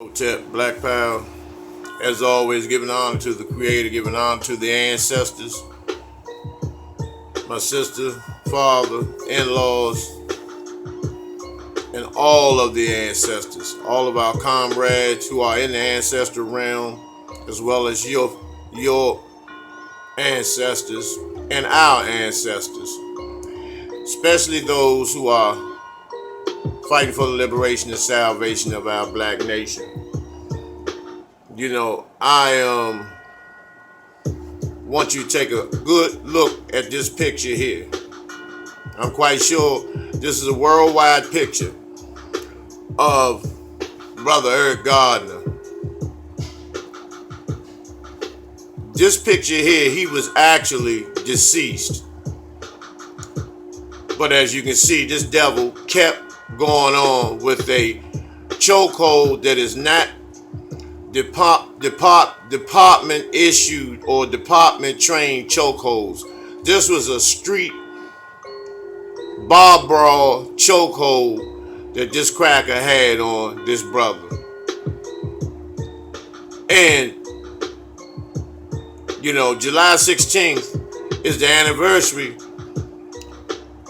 Hotep, Black Power. As always, giving honor to the Creator, giving honor to the ancestors, my sister, father, in-laws, and all of the ancestors, all of our comrades who are in the ancestral realm, as well as your ancestors and our ancestors, especially those who are fighting for the liberation and salvation of our black nation. You know, I want you to take a good look at this picture here. I'm quite sure this is a worldwide picture of Brother Eric Garner. This picture here, he was actually deceased. But as you can see, this devil kept going on with a chokehold that is not department issued or department trained chokeholds. This was a street bar brawl chokehold that this cracker had on this brother. And you know, July 16th is the anniversary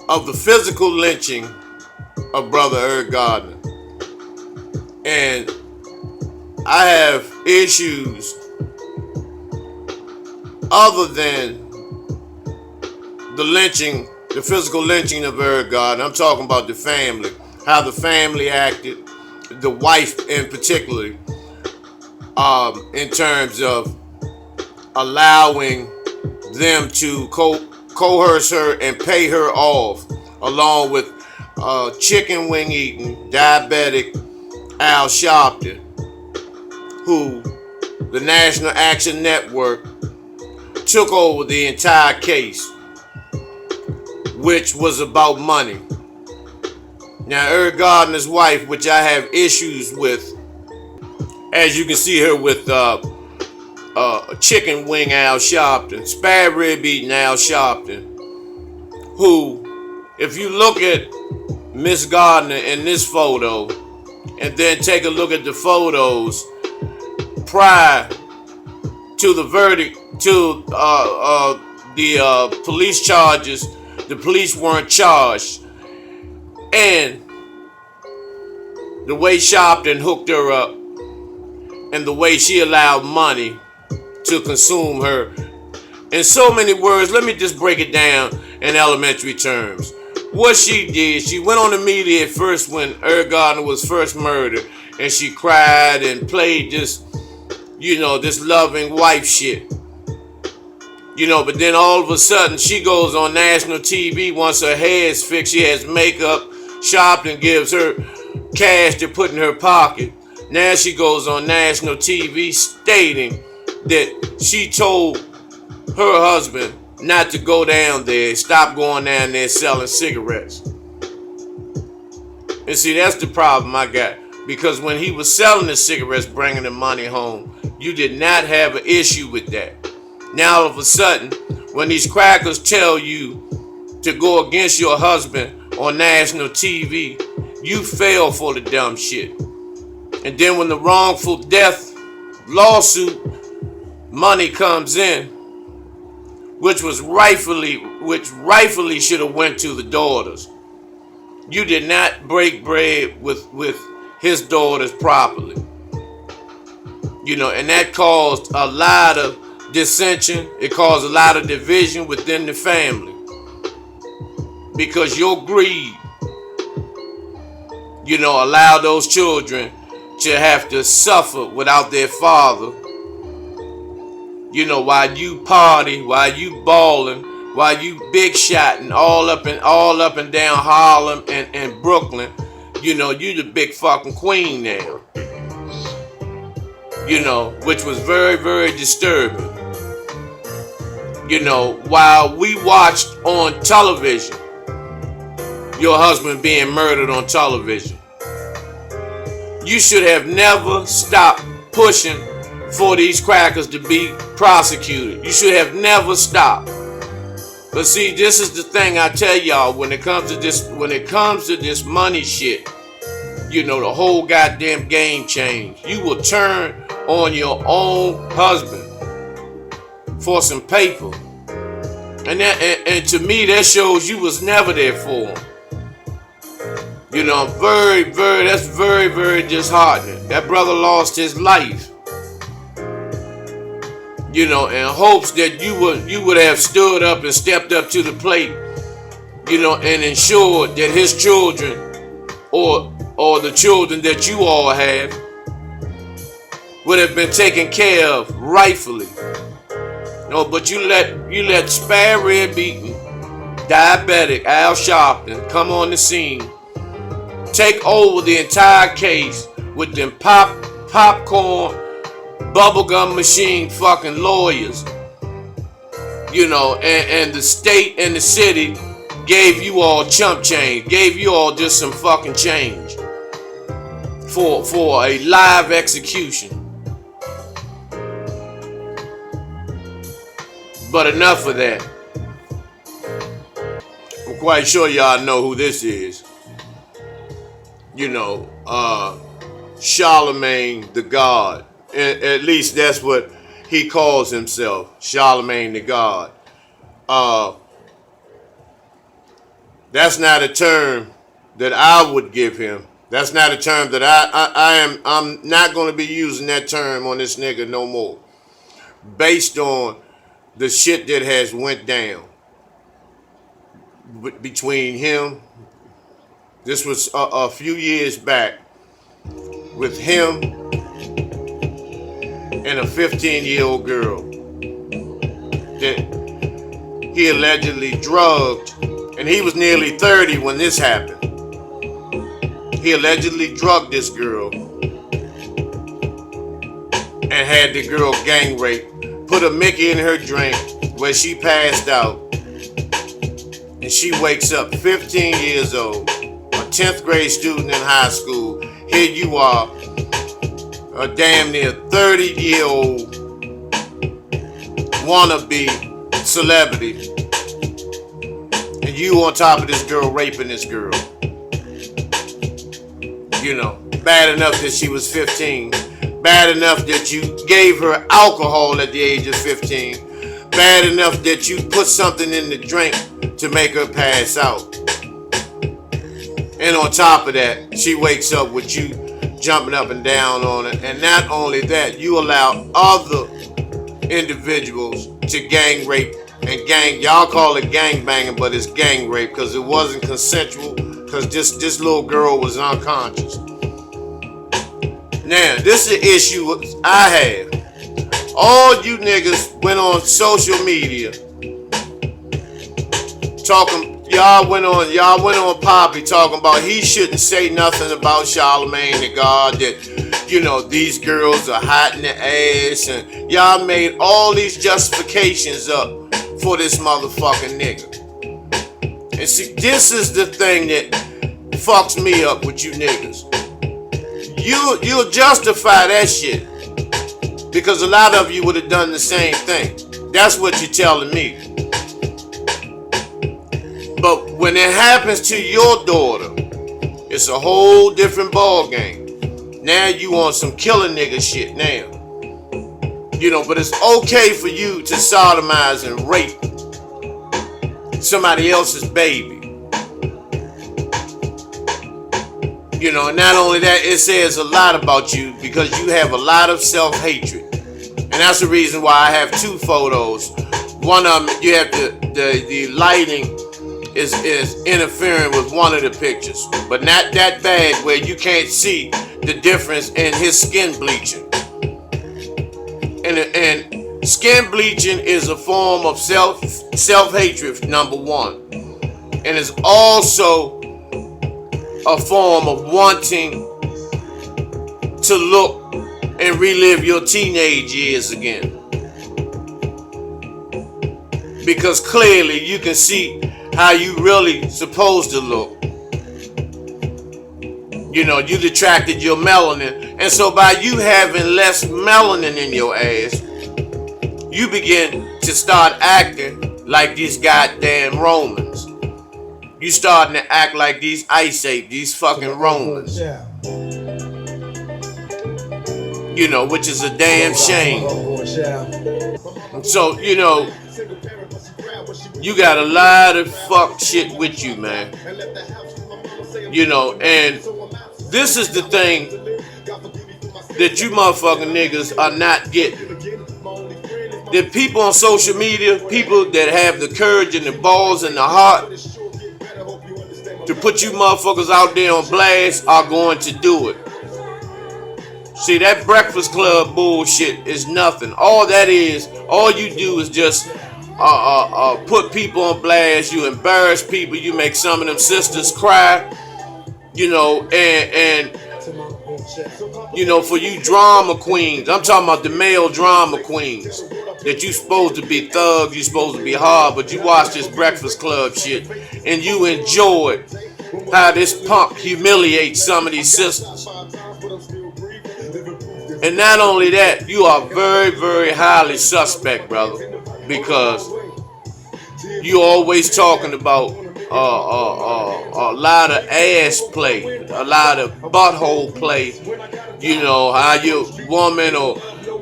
of the physical lynching of Brother Eric Garner. And I have issues other than the lynching, the physical lynching of Eric Garner. I'm talking about the family, how the family acted, the wife in particular, in terms of allowing them to coerce her and pay her off, along with chicken wing eating, diabetic Al Sharpton, who the National Action Network took over the entire case, which was about money. Now, Eric Garner's wife, which I have issues with, as you can see her with chicken wing Al Sharpton, spare rib eating Al Sharpton, who, if you look at Miss Garner in this photo, and then take a look at the photos prior to the verdict, to the police charges, the police weren't charged, and the way Sharpton hooked her up, and the way she allowed money to consume her. In so many words, let me just break it down in elementary terms. What she did, she went on the media at first when Eric Garner was first murdered, and she cried and played this, you know, this loving wife shit. You know, but then all of a sudden she goes on national TV once her hair's fixed, she has makeup, Sharpton gives her cash to put in her pocket. Now she goes on national TV stating that she told her husband not to go down there, stop going down there selling cigarettes. And see, that's the problem I got. Because when he was selling the cigarettes, bringing the money home, you did not have an issue with that. Now all of a sudden, when these crackers tell you to go against your husband on national TV, you fell for the dumb shit. And then when the wrongful death lawsuit money comes in, which rightfully should have went to the daughters, you did not break bread with his daughters properly. You know, and that caused a lot of dissension. It caused a lot of division within the family, because your greed, you know, allowed those children to have to suffer without their father. You know, while you party, while you balling, while you big shotting all up and down Harlem and Brooklyn, you know, you the big fucking queen now. You know, which was very, very disturbing. You know, while we watched on television your husband being murdered on television, you should have never stopped pushing for these crackers to be prosecuted. You should have never stopped. But see, this is the thing I tell y'all when it comes to this money shit. you know, the whole goddamn game changed. You will turn on your own husband for some paper. And to me, that shows you was never there for him. You know, that's very disheartening. That brother lost his life. You know, in hopes that you would have stood up and stepped up to the plate, you know, and ensured that his children or the children that you all have would have been taken care of rightfully. No, but you let spare red beaten, diabetic Al Sharpton come on the scene, take over the entire case with them popcorn, bubblegum machine fucking lawyers. You know, and the state and the city gave you all chump change, gave you all just some fucking change for a live execution. But enough of that. I'm quite sure y'all know who this is. You know, Charlemagne the God. At least that's what he calls himself, Charlemagne the God. That's not a term that I would give him. That's not a term that I'm not going to be using that term on this nigga no more. Based on the shit that has went down between him. This was a few years back with him and a 15-year-old girl that he allegedly drugged, and he was nearly 30 when this happened. He allegedly drugged this girl and had the girl gang raped, put a Mickey in her drink where she passed out, and she wakes up 15 years old, a 10th grade student in high school. Here you are, a damn near 30-year-old wannabe celebrity, and you on top of this girl raping this girl. You know, bad enough that she was 15. Bad enough that you gave her alcohol at the age of 15. Bad enough that you put something in the drink to make her pass out. And on top of that, she wakes up with you jumping up and down on it. And not only that, you allow other individuals to gang rape and y'all call it gang banging, but it's gang rape because it wasn't consensual, because this little girl was unconscious. Now, this is the issue I have. All you niggas went on social media talking, y'all went on Poppy talking about he shouldn't say nothing about Charlemagne the God, that, you know, these girls are hot in the ass, and y'all made all these justifications up for this motherfucking nigga. And see, this is the thing that fucks me up with you niggas. You'll justify that shit because a lot of you would have done the same thing. That's what you're telling me. But when it happens to your daughter, it's a whole different ball game. Now you on some killer nigga shit now. You know, but it's okay for you to sodomize and rape somebody else's baby. You know, and not only that, it says a lot about you because you have a lot of self-hatred. And that's the reason why I have two photos. One of them, you have the lighting is interfering with one of the pictures, but not that bad where you can't see the difference in his skin bleaching. And skin bleaching is a form of self-hatred, number one. And it's also a form of wanting to look and relive your teenage years again. Because clearly you can see how you really supposed to look. You know, you detracted your melanin. And so by you having less melanin in your ass, you begin to start acting like these goddamn Romans. You starting to act like these Ice Age, these fucking Romans. You know, which is a damn shame. So, you know, you got a lot of fuck shit with you, man. You know, and this is the thing that you motherfucking niggas are not getting. The people on social media, people that have the courage and the balls and the heart to put you motherfuckers out there on blast are going to do it. See, that Breakfast Club bullshit is nothing. All that is, all you do is just put people on blast. You embarrass people. You make some of them sisters cry. You know, and you know, for you drama queens, I'm talking about the male drama queens, that you supposed to be thugs, you supposed to be hard, but you watch this Breakfast Club shit and you enjoy how this punk humiliates some of these sisters. And not only that, you are very, very highly suspect, brother, because you always talking about a lot of ass play, a lot of butthole play. You know how your woman or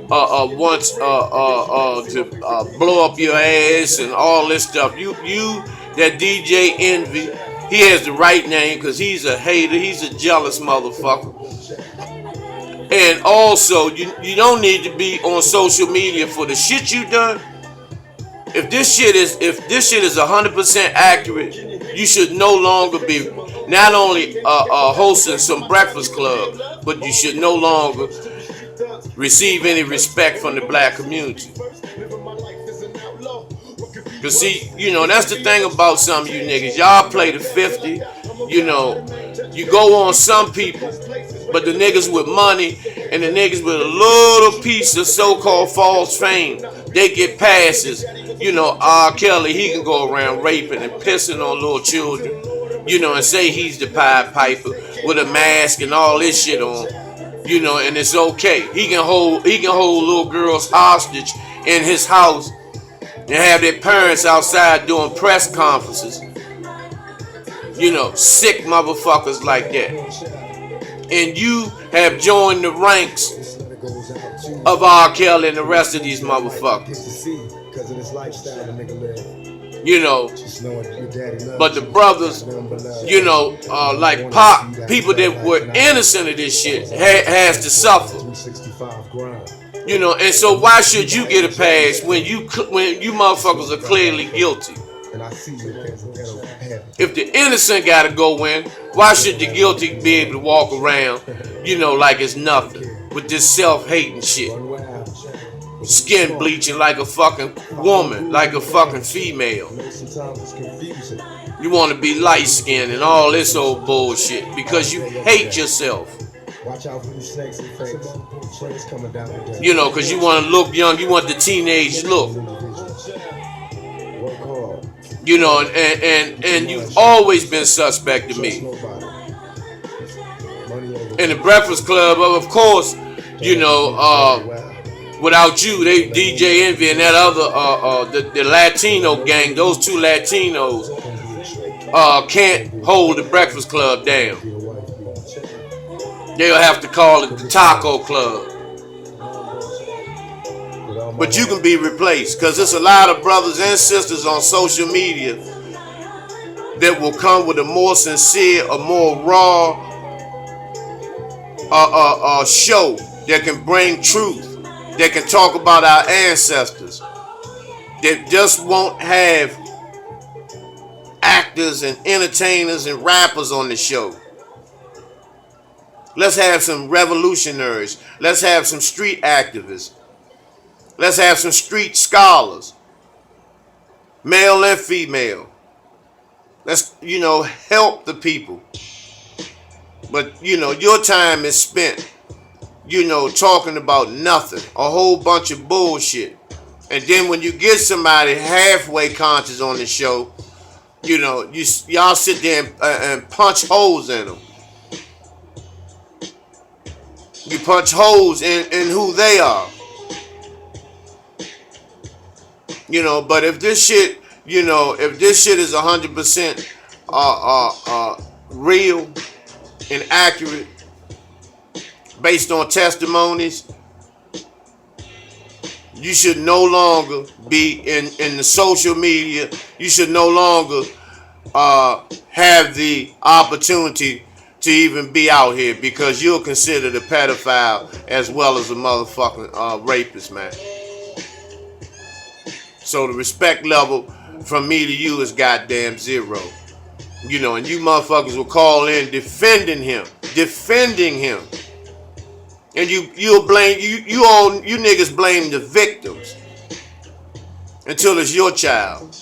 wants to blow up your ass and all this stuff. You that DJ Envy, he has the right name because he's a hater. He's a jealous motherfucker. And also, you don't need to be on social media for the shit you done. If this shit is 100% accurate, you should no longer be not only hosting some Breakfast Club, but you should no longer receive any respect from the black community. Cause see, you know, that's the thing about some of you niggas. Y'all play the 50. You know, you go on some people, but the niggas with money and the niggas with a little piece of so-called false fame, they get passes. You know, R. Kelly, he can go around raping and pissing on little children, you know, and say he's the Pied Piper with a mask and all this shit on, you know, and it's okay. He can hold little girls hostage in his house and have their parents outside doing press conferences. You know, sick motherfuckers like that. And you have joined the ranks of R. Kelly and the rest of these motherfuckers. You know, but the brothers, you know, like Pop, people that were innocent of this shit has to suffer. You know, and so why should you get a pass when you motherfuckers are clearly guilty? If the innocent gotta go in, why should the guilty be able to walk around, you know, like it's nothing with this self-hating shit? Skin bleaching like a fucking woman, like a fucking female. You want to be light-skinned and all this old bullshit because you hate yourself. You know, because you want to look young, you want the teenage look. You know, and you've always been suspect to me. In the Breakfast Club, of course, you know, without you, they DJ Envy and that other the Latino gang, those two Latinos can't hold the Breakfast Club down. They'll have to call it the Taco Club. But you can be replaced because there's a lot of brothers and sisters on social media that will come with a more sincere, a more raw show that can bring truth, that can talk about our ancestors, that just won't have actors and entertainers and rappers on the show. Let's have some revolutionaries. Let's have some street activists. Let's have some street scholars, male and female. Let's, you know, help the people. But, you know, your time is spent, you know, talking about nothing, a whole bunch of bullshit. And then when you get somebody halfway conscious on the show, you know, y'all sit there and punch holes in them. You punch holes in who they are. You know, but if this shit, you know, if this shit is 100% real and accurate, based on testimonies, you should no longer be in the social media. You should no longer have the opportunity to even be out here, because you're considered a pedophile as well as a motherfucking rapist, man. So the respect level from me to you is goddamn zero. You know, and you motherfuckers will call in defending him. And you'll blame you niggas blame the victims until it's your child.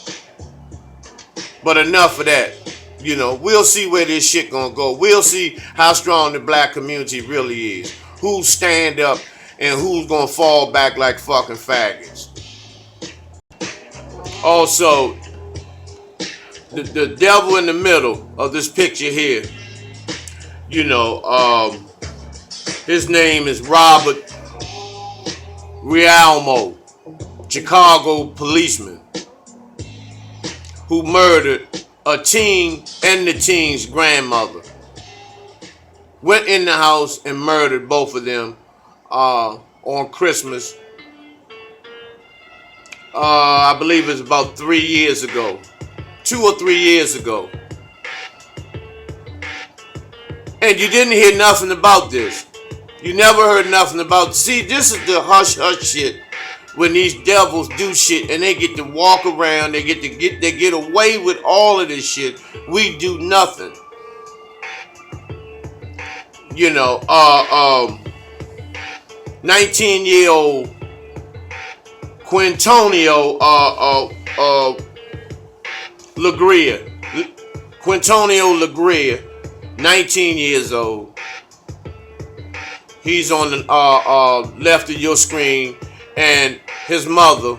But enough of that. You know, we'll see where this shit gonna go. We'll see how strong the black community really is. Who's stand up and who's gonna fall back like fucking faggots. Also, the devil in the middle of this picture here, you know, his name is Robert Rialmo, Chicago policeman, who murdered a teen and the teen's grandmother. Went in the house and murdered both of them on Christmas. I believe it's about 3 years ago. 2 or 3 years ago. And you didn't hear nothing about this. You never heard nothing about. See, this is the hush hush shit. When these devils do shit and they get to walk around, they get away with all of this shit. We do nothing. You know, 19-year-old Quintonio LaGria, 19 years old. He's on the left of your screen, and his mother,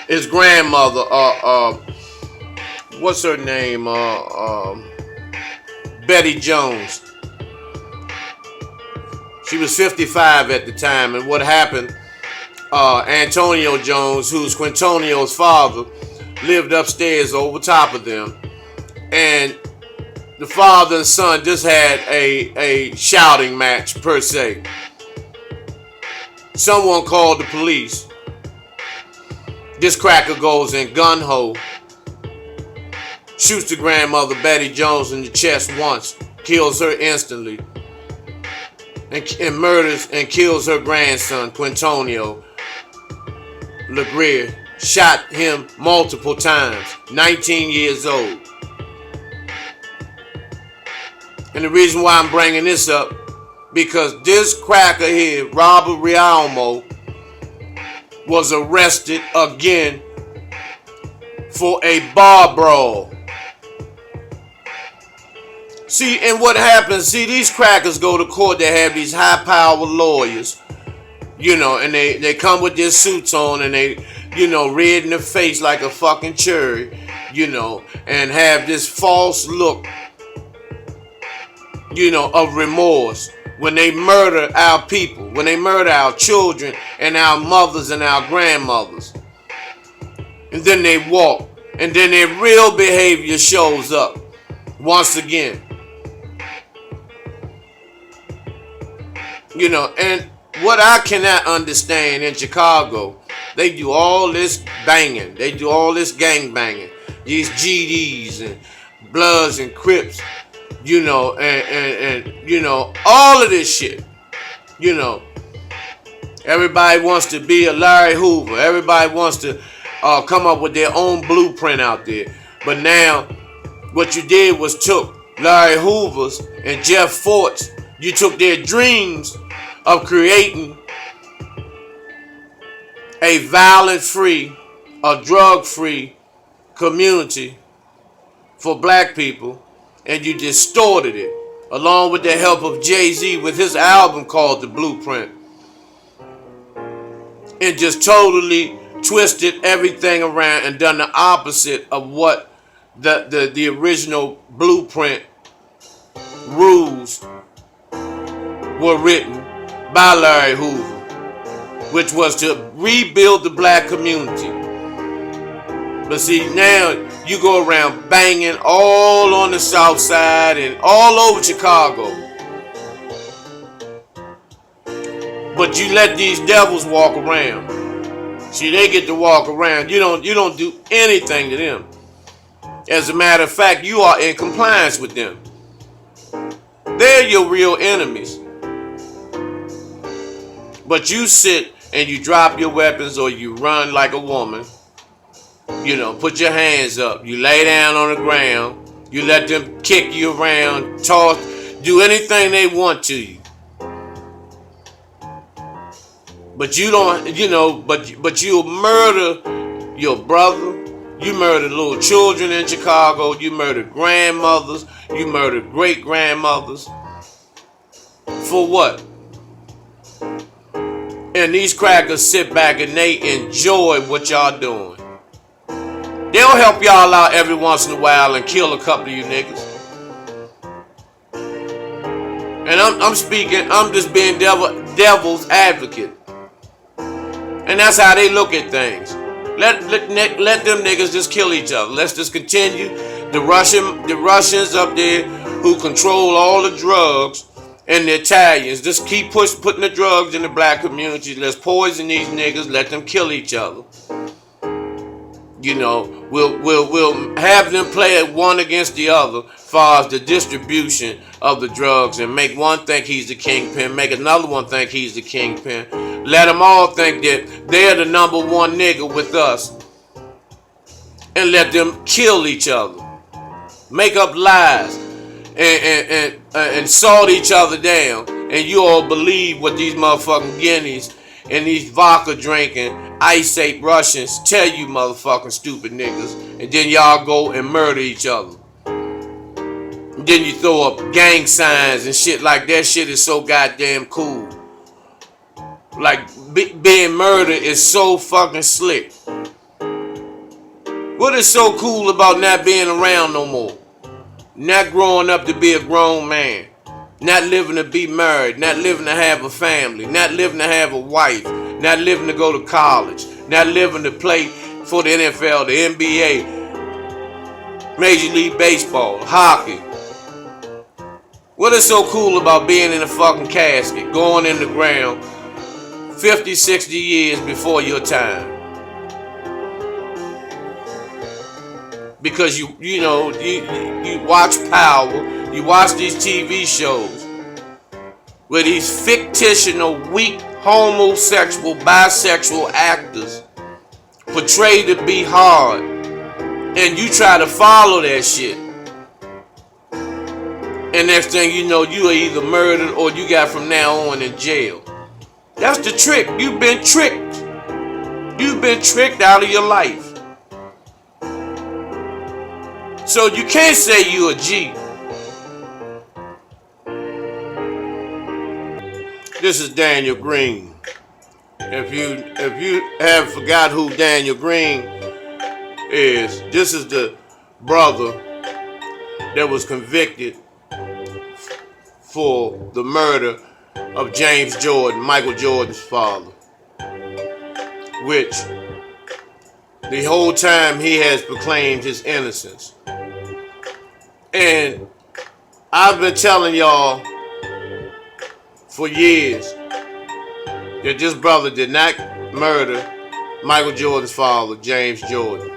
his grandmother, what's her name? Betty Jones. She was 55 at the time, and what happened? Antonio Jones, who's Quintonio's father, lived upstairs over top of them, and the father and son just had a shouting match per se. Someone called the police. This cracker goes in gun-ho, shoots the grandmother Betty Jones in the chest once, kills her instantly, and murders and kills her grandson Quintonio LaGria. Shot him multiple times, 19 years old. And the reason why I'm bringing this up, because this cracker here, Robert Rialmo, was arrested again for a bar brawl. See, and what happens, see, these crackers go to court, they have these high-powered lawyers, you know, and they come with their suits on, and they, you know, red in the face like a fucking cherry, you know, and have this false look, you know, of remorse when they murder our people, when they murder our children and our mothers and our grandmothers. And then they walk, and then their real behavior shows up once again. You know, and what I cannot understand in Chicago, they do all this banging, they do all this gang banging, these GDs and Bloods and Crips, you know, and you know, all of this shit, you know. Everybody wants to be a Larry Hoover. Everybody wants to come up with their own blueprint out there. But now, what you did was took Larry Hoover's and Jeff Fort's, you took their dreams of creating a violent-free, a drug-free community for black people, and you distorted it, along with the help of Jay-Z with his album called The Blueprint, and just totally twisted everything around and done the opposite of what the original blueprint rules were written by Larry Hoover, which was to rebuild the black community. But see, now you go around banging all on the south side and all over Chicago. But you let these devils walk around. See, they get to walk around. You don't do anything to them. As a matter of fact, you are in compliance with them. They're your real enemies. But you sit and you drop your weapons or you run like a woman. You know, put your hands up. You lay down on the ground. You let them kick you around, toss, do anything they want to you. But you don't, you know, but you'll murder your brother. You murdered little children in Chicago. You murdered grandmothers. You murdered great-grandmothers. For what? And these crackers sit back and they enjoy what y'all doing. They'll help y'all out every once in a while and kill a couple of you niggas. And I'm just being devil's advocate. And that's how they look at things. Let them niggas just kill each other. Let's just continue. The Russians up there who control all the drugs, and the Italians just keep putting the drugs in the black community. Let's poison these niggas. Let them kill each other. You know, we'll have them play at one against the other as far as the distribution of the drugs, and make one think he's the kingpin, make another one think he's the kingpin. Let them all think that they're the number one nigga with us, and let them kill each other, make up lies, and salt each other down, and you all believe what these motherfucking guineas and these vodka drinking, ice-ape Russians tell you motherfucking stupid niggas, and then y'all go and murder each other. And then you throw up gang signs and shit like that. Shit is so goddamn cool. Like, being murdered is so fucking slick. What is so cool about not being around no more? Not growing up to be a grown man. Not living to be married. Not living to have a family. Not living to have a wife. Not living to go to college. Not living to play for the NFL, the NBA, Major League Baseball, hockey. What is so cool about being in a fucking casket, going in the ground 50, 60 years before your time? Because you watch Power, you watch these TV shows where these fictional, weak, homosexual, bisexual actors portray to be hard, and you try to follow that shit. And next thing you know, you are either murdered or you got from now on in jail. That's the trick. You've been tricked. You've been tricked out of your life. So you can't say you a G. This is Daniel Green. If you have forgot who Daniel Green is, this is the brother that was convicted for the murder of James Jordan, Michael Jordan's father, which the whole time he has proclaimed his innocence. And I've been telling y'all for years that this brother did not murder Michael Jordan's father, James Jordan.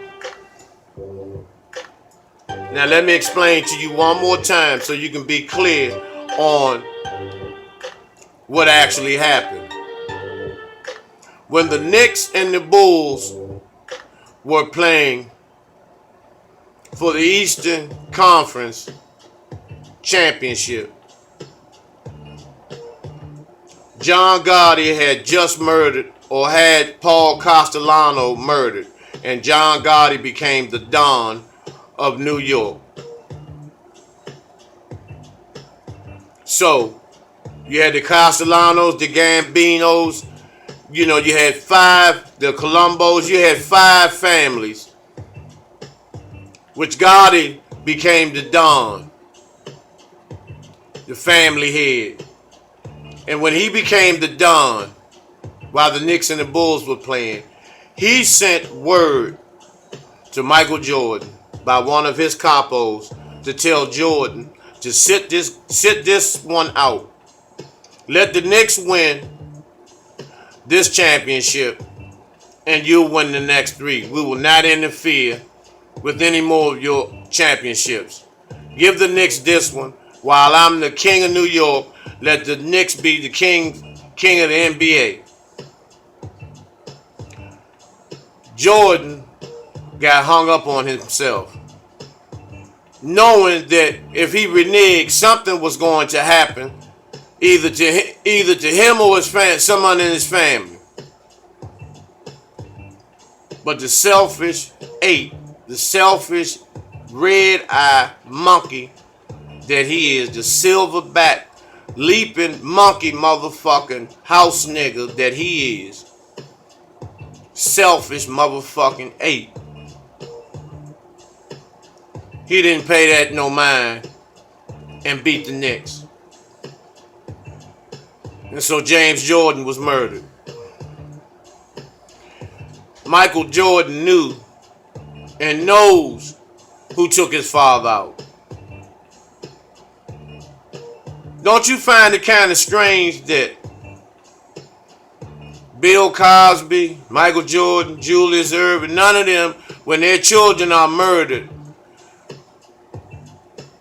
Now let me explain to you one more time so you can be clear on what actually happened. When the Knicks and the Bulls were playing for the Eastern Conference Championship, John Gotti had just murdered, or had Paul Castellano murdered, and John Gotti became the Don of New York. So, you had the Castellanos, the Gambinos, you had the Colombos, you had 5 families, which Gotti became the Don, the family head. And when he became the Don, while the Knicks and the Bulls were playing, he sent word to Michael Jordan by one of his capos to tell Jordan to sit this one out. Let the Knicks win, this championship and you'll win the next 3. We will not interfere with any more of your championships. Give the Knicks this one. While I'm the king of New York, let the Knicks be the king of the NBA. Jordan got hung up on himself, knowing that if he reneged, something was going to happen, either to him or someone in his family. But the selfish ape, the selfish red-eye monkey that he is, the silverback leaping monkey motherfucking house nigga that he is, selfish motherfucking ape. He didn't pay that no mind and beat the Knicks. And so James Jordan was murdered. Michael Jordan knew and knows who took his father out. Don't you find it kind of strange that Bill Cosby, Michael Jordan, Julius Erving, none of them, when their children are murdered,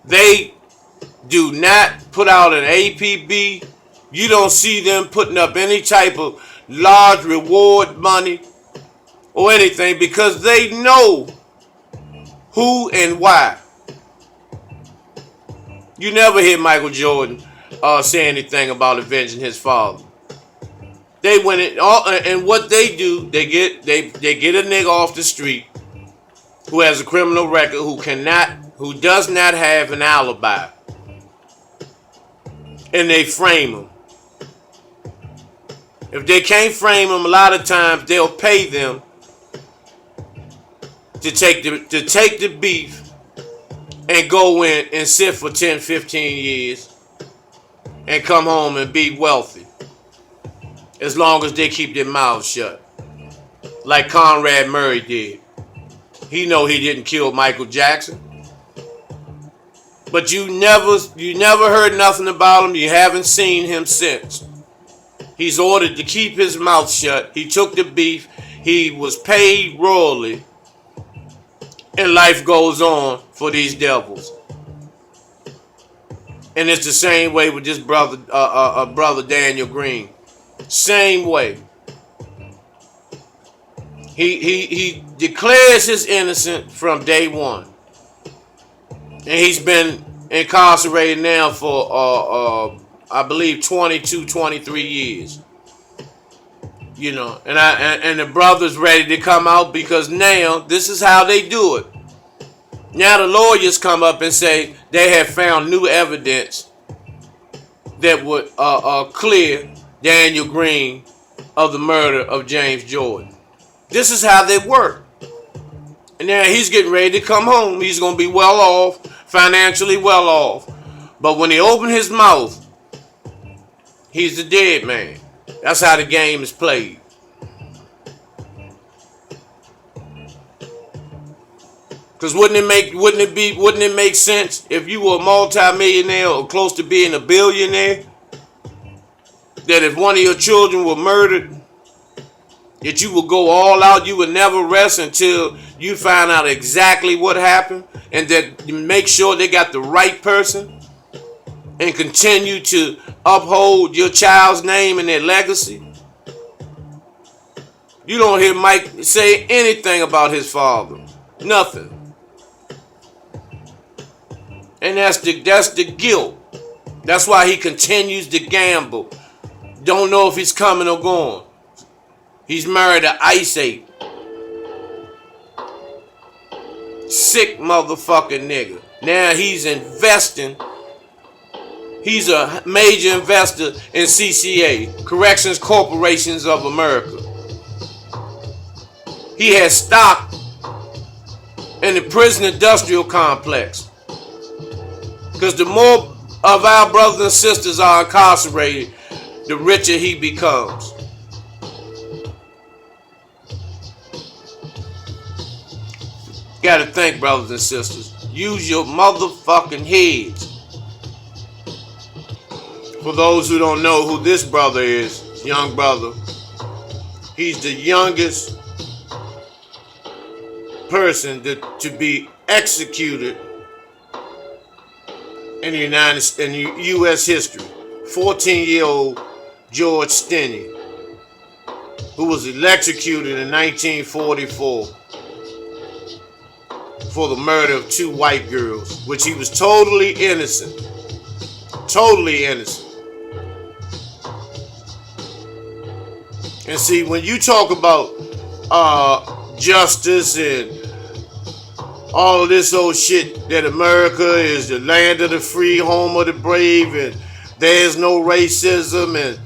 they do not put out an APB. You don't see them putting up any type of large reward money or anything, because they know who and why. You never hear Michael Jordan say anything about avenging his father. They went in, and what they do, they get a nigga off the street who has a criminal record, who does not have an alibi, and they frame him. If they can't frame him, a lot of times they'll pay them to take the beef and go in and sit for 10, 15 years and come home and be wealthy, as long as they keep their mouths shut, like Conrad Murray did. He know he didn't kill Michael Jackson, but you never heard nothing about him. You haven't seen him since. He's ordered to keep his mouth shut. He took the beef. He was paid royally, and life goes on for these devils. And it's the same way with this brother Daniel Green. Same way. He declares his innocence from day one, and he's been incarcerated now for I believe 22, 23 years. You know, and the brother's ready to come out, because now this is how they do it. Now the lawyers come up and say they have found new evidence that would clear Daniel Green of the murder of James Jordan. This is how they work. And now he's getting ready to come home. He's going to be well off, financially well off. But when he opens his mouth, he's the dead man. That's how the game is played. Because wouldn't it make sense if you were a multimillionaire or close to being a billionaire, that if one of your children were murdered, that you would go all out, you would never rest until you find out exactly what happened, and that you make sure they got the right person, and continue to uphold your child's name and their legacy? You don't hear Mike say anything about his father. Nothing. And that's the guilt. That's why he continues to gamble. Don't know if he's coming or going. He's married an ice ape. Sick motherfucking nigga. Now he's investing. He's a major investor in CCA, Corrections Corporations of America. He has stock in the prison industrial complex. Because the more of our brothers and sisters are incarcerated, the richer he becomes. Gotta think, brothers and sisters. Use your motherfucking heads. For those who don't know who this brother is, young brother, He's the youngest person to be executed in U.S. history. 14-year-old George Stinney, who was electrocuted in 1944 for the murder of 2 white girls, which he was totally innocent. Totally innocent. And see, when you talk about justice and all of this old shit that America is the land of the free, home of the brave, and there's no racism, and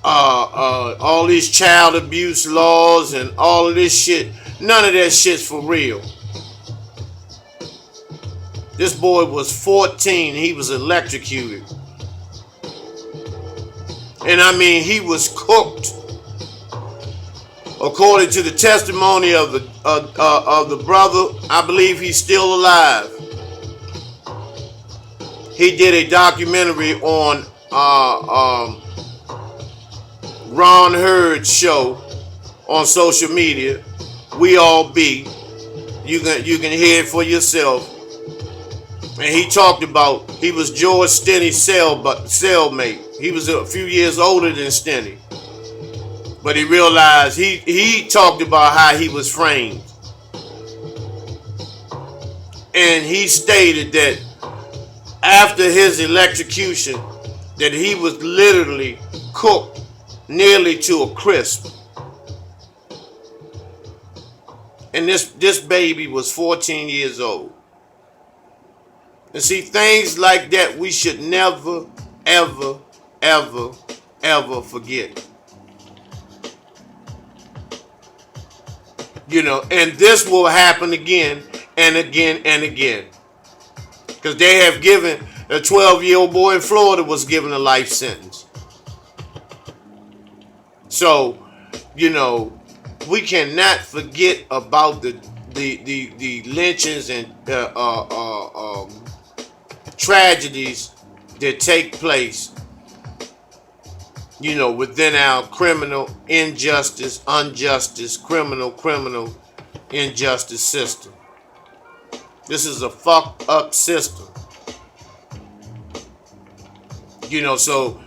all these child abuse laws and all of this shit, none of that shit's for real. This boy was 14, he was electrocuted. And I mean, he was cooked. According to the testimony of the brother, I believe he's still alive. He did a documentary on Ron Hurd's show on social media. We All Be. You can hear it for yourself. And he talked about, he was George Stinney's cellmate. He was a few years older than Stinney. But he realized, he talked about how he was framed. And he stated that after his electrocution, that he was literally cooked nearly to a crisp. And this baby was 14 years old. And see, things like that we should never, ever, ever, ever forget. You know, and this will happen again and again and again. Because they have given, a 12-year-old boy in Florida was given a life sentence. So, you know, we cannot forget about the lynchings and tragedies that take place, you know, within our criminal injustice, criminal injustice system. This is a fucked up system. You know, so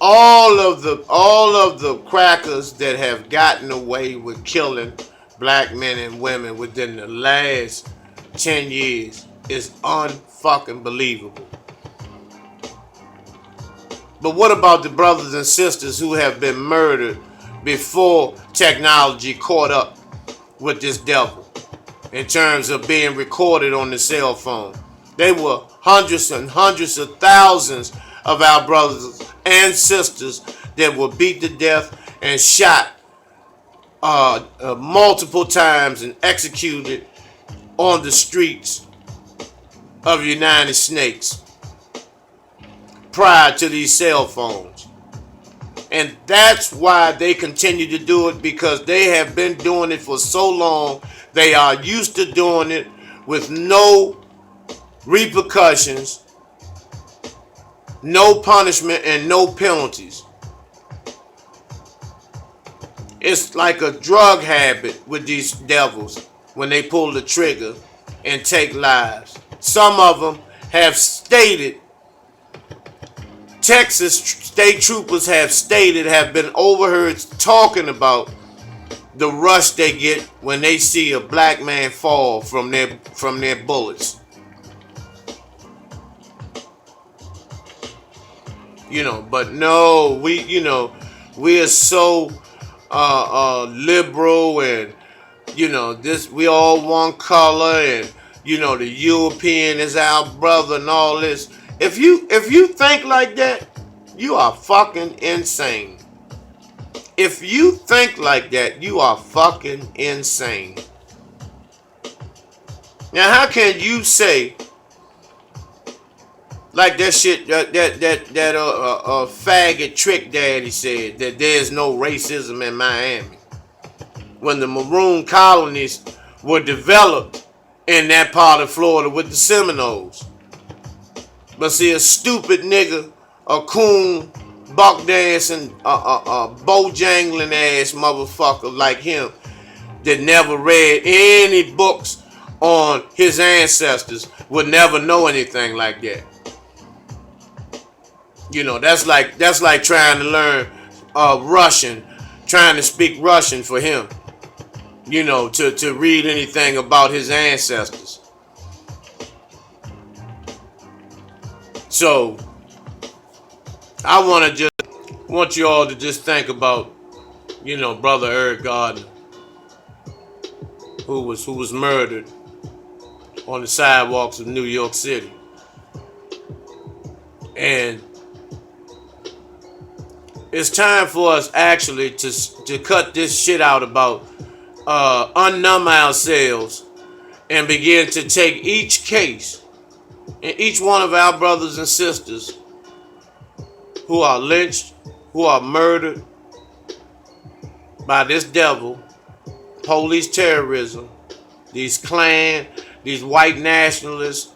all of the crackers that have gotten away with killing black men and women within the last 10 years is unfucking believable. But what about the brothers and sisters who have been murdered before technology caught up with this devil in terms of being recorded on the cell phone? They were hundreds and hundreds of thousands of our brothers and sisters that were beat to death and shot multiple times and executed on the streets of United States prior to these cell phones. And that's why they continue to do it, because they have been doing it for so long. They are used to doing it with no repercussions, no punishment, and no penalties. It's like a drug habit with these devils when they pull the trigger and take lives. Some of them have stated, Texas state troopers have stated, have been overheard talking about the rush they get when they see a black man fall from their bullets. You know, but no, we are so liberal, and you know, we all one color, and you know, the European is our brother and all this. If you think like that, you are fucking insane. If you think like that, you are fucking insane. Now, how can you say, like that shit that faggot Trick Daddy said, that there's no racism in Miami, when the maroon colonies were developed in that part of Florida with the Seminoles? But see, a stupid nigga, a coon buck dancing, bojangling ass motherfucker like him that never read any books on his ancestors would never know anything like that. You know, that's like trying to learn Russian, trying to speak Russian for him. You know, to read anything about his ancestors. So I want you all to just think about, you know, Brother Eric Gardner, who was murdered on the sidewalks of New York City. And it's time for us actually to cut this shit out about unnumb ourselves and begin to take each case and each one of our brothers and sisters who are lynched, who are murdered by this devil, police terrorism, these Klan, these white nationalists,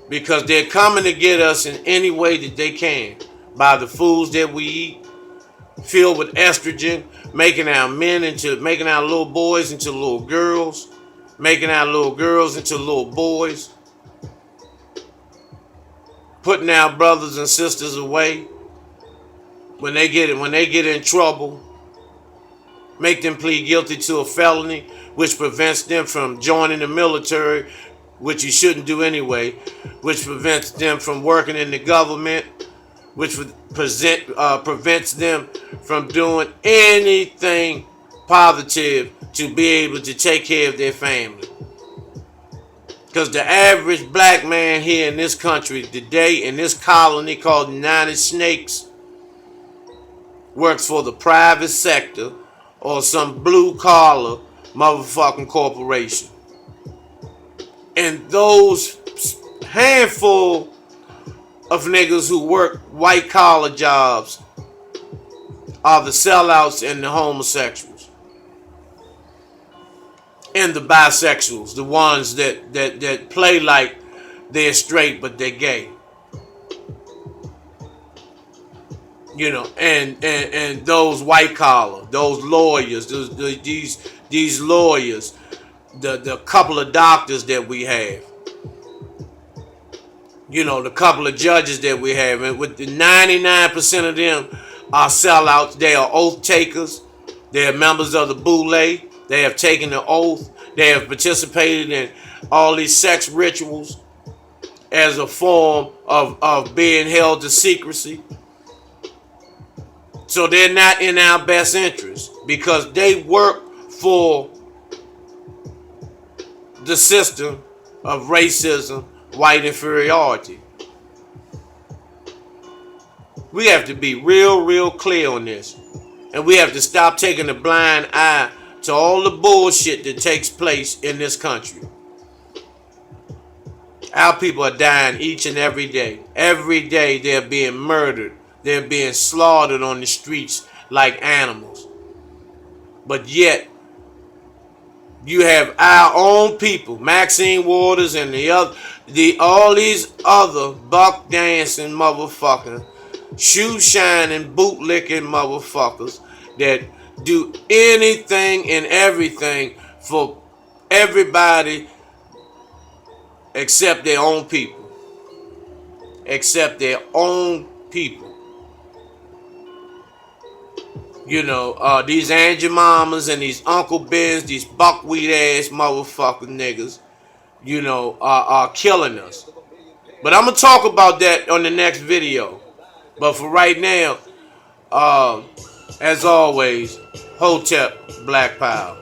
because they're coming to get us in any way that they can, by the foods that we eat, filled with estrogen, making our little boys into little girls, making our little girls into little boys, putting our brothers and sisters away when they get in trouble, make them plead guilty to a felony, which prevents them from joining the military, which you shouldn't do anyway, which prevents them from working in the government, which prevents them from doing anything positive to be able to take care of their family. Because the average black man here in this country today, in this colony called the United Snakes, works for the private sector or some blue collar motherfucking corporation. And those handful of niggas who work white collar jobs are the sellouts and the homosexuals and the bisexuals, the ones that play like they're straight but they're gay. You know, and those white collar, those lawyers, these lawyers, the couple of doctors that we have, you know, the couple of judges that we have, and with the 99% of them are sellouts. They are oath takers. They are members of the Boule. They have taken the oath. They have participated in all these sex rituals as a form of being held to secrecy. So they're not in our best interest because they work for the system of racism, white inferiority. We have to be real clear on this. And we have to stop taking a blind eye to all the bullshit that takes place in this country. Our people are dying each and every day. Every day they're being murdered. They're being slaughtered on the streets like animals. But yet, you have our own people, Maxine Waters and all these other buck dancing motherfucking, shoe shining, boot licking motherfuckers that do anything and everything for everybody except their own people. Except their own people. You know, these Aunt Mamas and these Uncle Bens, these buckwheat ass motherfucking niggas, you know, are killing us. But I'm going to talk about that on the next video. But for right now, as always, Hotep Black Power.